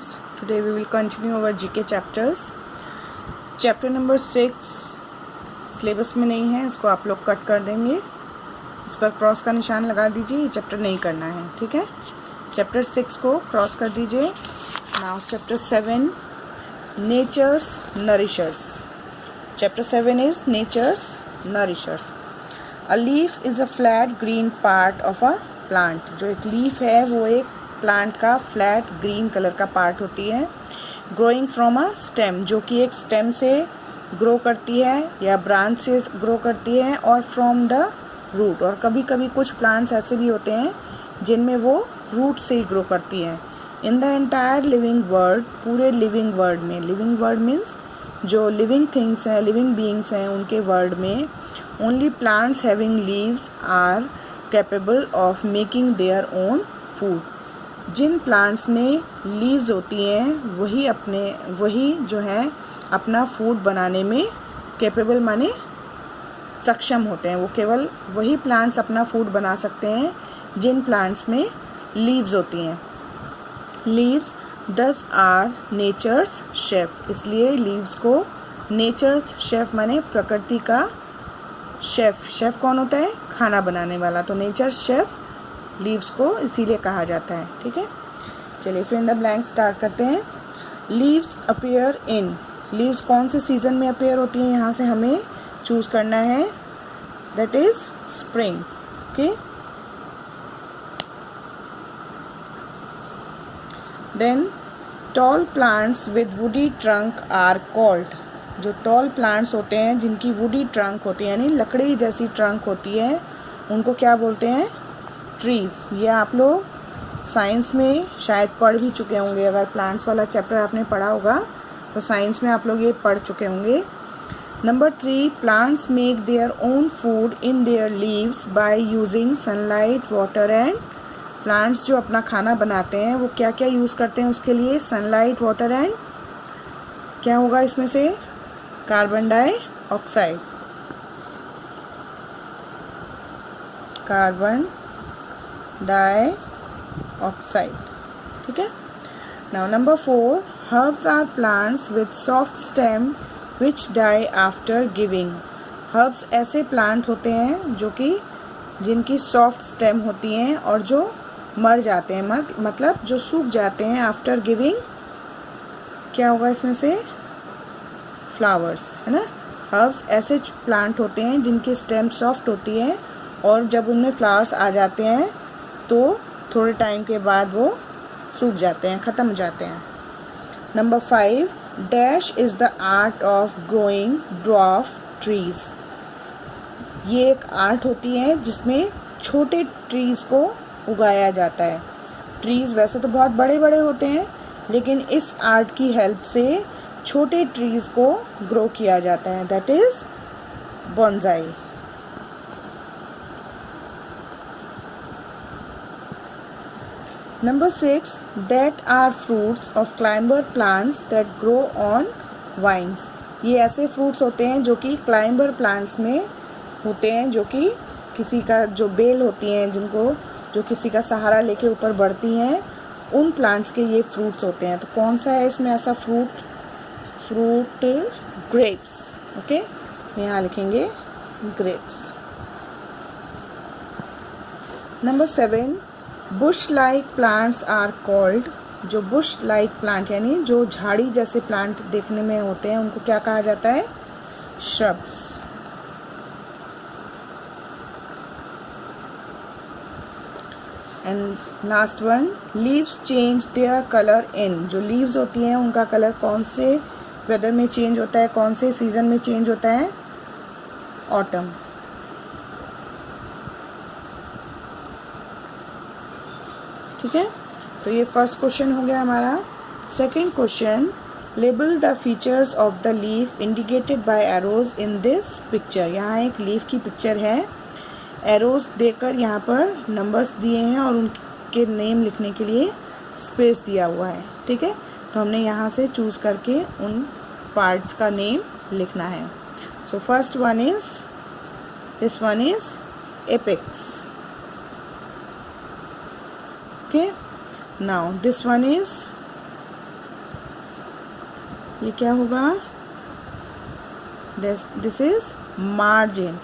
students, today we will continue our GK chapters. Chapter number 6 syllabus में नहीं है, इसको आप लोग कट कर देंगे, इस पर क्रॉस का निशान लगा दीजिए, ये चैप्टर नहीं करना है, ठीक है। चैप्टर 6 को क्रॉस कर दीजिए। Now chapter 7 nature's nourishers. Chapter 7 is nature's nourishers. A leaf is a flat green part of a plant. जो एक लीफ है वो एक प्लांट का फ्लैट ग्रीन कलर का पार्ट होती है। ग्रोइंग फ्रॉम अ स्टेम, जो कि एक स्टेम से ग्रो करती है या ब्रांच से ग्रो करती है, और फ्रॉम द रूट, और कभी कभी कुछ प्लांट्स ऐसे भी होते हैं जिनमें वो रूट से ही ग्रो करती हैं। In the entire living world, पूरे लिविंग वर्ल्ड में, लिविंग वर्ल्ड मीन्स जो लिविंग थिंग्स हैं, लिविंग बीइंग्स हैं, उनके वर्ल्ड में only plants having leaves are capable of making their own food. जिन प्लांट्स में लीव्स होती हैं वही जो है अपना फूड बनाने में कैपेबल माने सक्षम होते हैं। वो केवल वही प्लांट्स अपना फूड बना सकते हैं जिन प्लांट्स में लीव्स होती हैं। लीव्स दस आर नेचर्स शेफ, इसलिए लीव्स को नेचर्स शेफ माने प्रकृति का शेफ। शेफ कौन होता है? खाना बनाने वाला। तो नेचर्स शेफ लीव्स को इसीलिए कहा जाता है, ठीक है। चलिए फिर इन द ब्लैंक स्टार्ट करते हैं। लीव्स अपीयर इन, लीव्स कौन से सीजन में अपीयर होती हैं, यहाँ से हमें चूज करना है, that is spring, okay. Then tall plants with woody trunk are called. जो टॉल प्लांट्स होते हैं जिनकी वुडी ट्रंक होती है यानी लकड़ी जैसी ट्रंक होती है, उनको क्या बोलते हैं? ट्रीज। ये आप लोग साइंस में शायद पढ़ भी चुके होंगे। अगर प्लांट्स वाला चैप्टर आपने पढ़ा होगा तो साइंस में आप लोग ये पढ़ चुके होंगे। Number 3, plants make their own food in their leaves by using sunlight, water and. Plants जो अपना खाना बनाते हैं वो क्या क्या यूज़ करते हैं उसके लिए? सनलाइट, वाटर एंड क्या होगा इसमें से? कार्बन डाइऑक्साइड, कार्बन डाइऑक्साइड, ठीक है। Now number 4, herbs are plants with soft stem which die after giving. Herbs ऐसे प्लांट होते हैं जो कि जिनकी सॉफ्ट स्टेम होती हैं और जो मर जाते हैं, मतलब जो सूख जाते हैं आफ्टर गिविंग। क्या होगा इसमें से? फ्लावर्स, है ना। हर्ब्स ऐसे प्लांट होते हैं जिनकी स्टेम सॉफ्ट होती है और जब उनमें फ्लावर्स आ जाते हैं तो थोड़े टाइम के बाद वो सूख जाते हैं, ख़त्म हो जाते हैं। Number 5, dash is the art of growing dwarf trees. ये एक आर्ट होती है जिसमें छोटे ट्रीज़ को उगाया जाता है। ट्रीज़ वैसे तो बहुत बड़े बड़े होते हैं, लेकिन इस आर्ट की हेल्प से छोटे ट्रीज़ को ग्रो किया जाता है, that is bonsai. Number 6, that are fruits of climber plants that grow on vines. ये ऐसे फ्रूट्स होते हैं जो कि क्लाइंबर प्लांट्स में होते हैं, जो कि किसी का जो बेल होती हैं जो किसी का सहारा लेके ऊपर बढ़ती हैं, उन प्लांट्स के ये फ्रूट्स होते हैं। तो कौन सा है इसमें ऐसा फ्रूट? Grapes, okay. यहाँ लिखेंगे grapes. Number 7, bush like plants are called. जो बुश लाइक प्लांट यानी जो झाड़ी जैसे प्लांट देखने में होते हैं उनको क्या कहा जाता है? Shrubs. And last one, leaves change their colour इन। जो लीव्स होती हैं उनका कलर कौन से वेदर में चेंज होता है, कौन से सीजन में चेंज होता है? ऑटम। ठीक है, तो ये फर्स्ट क्वेश्चन हो गया हमारा। Second question, label the features of the leaf indicated by arrows in this picture. यहाँ एक लीफ की पिक्चर है, एरोज देकर यहाँ पर नंबर्स दिए हैं और उनके नेम लिखने के लिए स्पेस दिया हुआ है, ठीक है। तो हमने यहाँ से चूज करके उन पार्ट्स का नेम लिखना है। So first one is, this one is apex, okay. Now this one is ये क्या होगा? This is margin.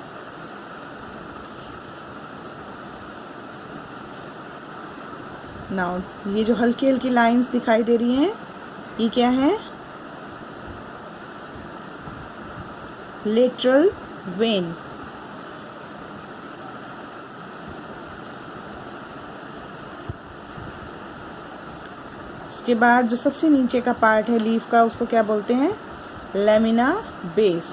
नाउ ये जो हल्की हल्की लाइंस दिखाई दे रही हैं, ये क्या है? Lateral when. इसके बाद जो सबसे नीचे का पार्ट है लीफ का, उसको क्या बोलते हैं? Lamina base.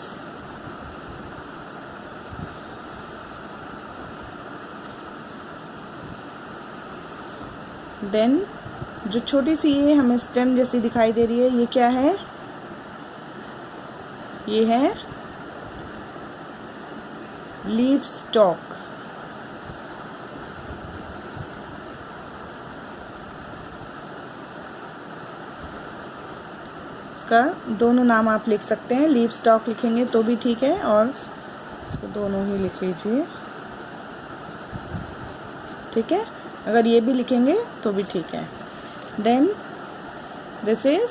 देन जो छोटी सी ये हमें स्टेम जैसी दिखाई दे रही है, ये क्या है? ये है लीफ स्टॉक। इसका दोनों नाम आप लिख सकते हैं, लीफ स्टॉक लिखेंगे तो भी ठीक है, और इसको दोनों ही लिख लीजिए, ठीक है। अगर ये भी लिखेंगे तो भी ठीक है। देन दिस इज,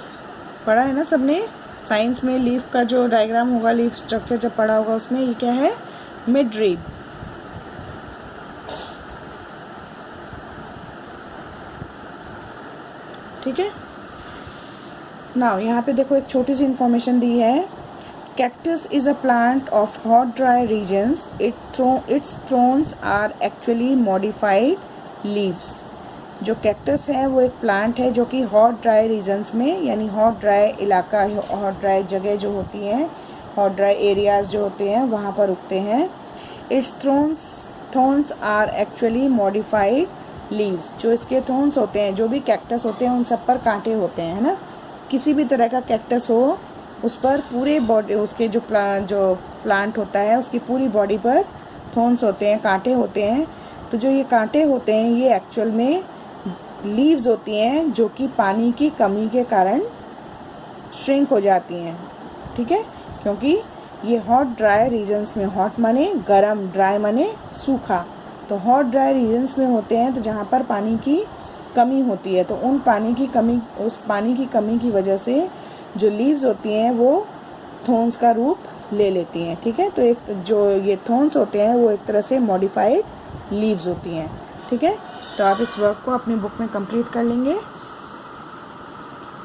पढ़ा है ना सबने साइंस में, लीफ का जो डायग्राम होगा, लीफ स्ट्रक्चर जब पढ़ा होगा उसमें, ये क्या है? Mid rib. ठीक है। नाउ यहाँ पे देखो एक छोटी सी इंफॉर्मेशन दी है। Cactus is a plant of hot dry regions. Its thorns are actually modified leaves. जो कैक्टस है वो एक प्लांट है जो कि हॉट ड्राई रीजन्स में, यानी हॉट ड्राई इलाका, हॉट ड्राई जगह जो होती हैं, हॉट ड्राई एरियाज जो होते हैं, वहाँ पर उगते हैं। It's thorns are actually modified leaves. जो इसके थोन्स होते हैं, जो भी कैक्टस होते हैं, उन सब पर कांटे होते हैं, है ना। किसी भी तरह का कैक्टस हो, उस पर पूरे बॉडी, उसके जो प्लांट होता है उसकी पूरी बॉडी पर थोन्स होते हैं, कांटे होते हैं। तो जो ये कांटे होते हैं ये एक्चुअल में लीव्स होती हैं, जो कि पानी की कमी के कारण श्रिंक हो जाती हैं, ठीक है। क्योंकि ये हॉट ड्राई रीजन्स में, हॉट माने गर्म, ड्राई माने सूखा, तो हॉट ड्राई रीजन्स में होते हैं, तो जहाँ पर पानी की कमी होती है, तो उस पानी की कमी की वजह से जो लीव्स होती हैं वो थोन्स का रूप ले लेती हैं, ठीक है। तो एक जो ये थोन्स होते हैं वो एक तरह से मॉडिफाइड लीव्स होती हैं, ठीक है। तो आप इस वर्क को अपनी बुक में कंप्लीट कर लेंगे।